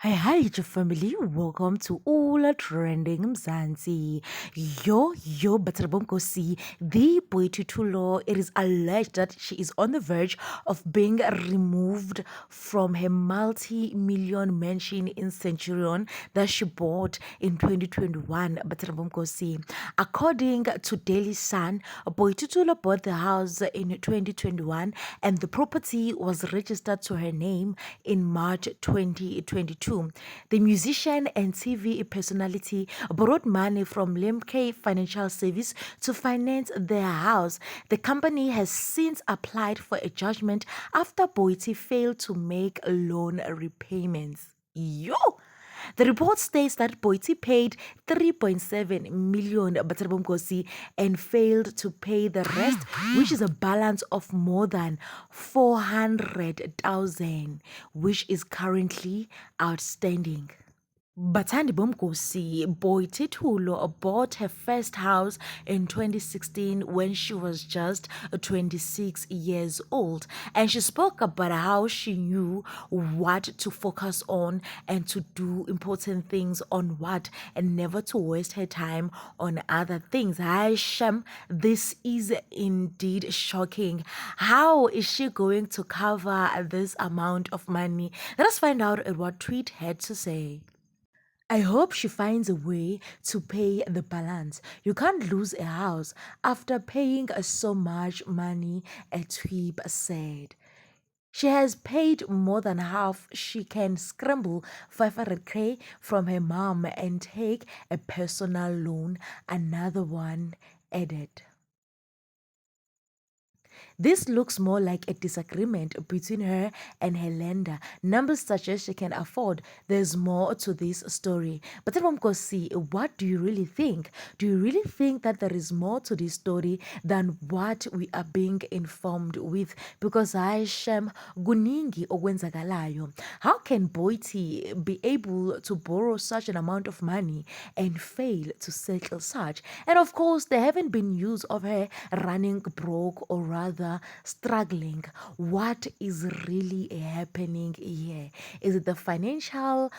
Hi, your family. Welcome to Ula Trending Mzansi. Yo, Batarabomkosi, the Poetitulo. It is alleged that she is on the verge of being removed from her multi-million mansion in Centurion that she bought in 2021. Batarabomkosi. According to Daily Sun, Poetitulo bought the house in 2021 and the property was registered to her name in March 2022. The musician and TV personality borrowed money from Lemke Financial Service to finance their house. The company has since applied for a judgment after Boiti failed to make loan repayments. Yo! The report states that Boiti paid 3.7 million Batarabomkosi and failed to pay the rest, which is a balance of more than 400,000, which is currently outstanding. Batandi Bomkosi Boititulo bought her first house in 2016 when she was just 26 years old, and she spoke about how she knew what to focus on and to do important things on what and never to waste her time on other things. Hi Shem, this is indeed shocking. How is she going to cover this amount of money? Let us find out what Tweet had to say. I hope she finds a way to pay the balance. You can't lose a house after paying so much money, a tweep said. She has paid more than half. She can scramble 500k from her mom and take a personal loan, another one added. This looks more like a disagreement between her and her lender. Numbers suggest she can afford. There's more to this story. But then see, what do you really think? Do you really think that there is more to this story than what we are being informed with? Because Shem Guningi okwenzakalayo. How can Boiti be able to borrow such an amount of money and fail to settle such? And of course, there haven't been news of her running broke or rather struggling. What is really happening here? Is it the financial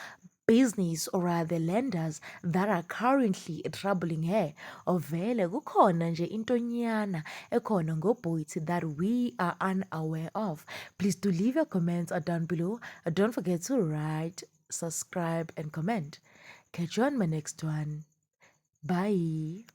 business or are the lenders that are currently troubling her? Or vele kukhona nje intonyana ekhona ngoBoiti that we are unaware of? Please do leave your comments down below. Don't forget to write, subscribe and comment. Catch you on my next one. Bye.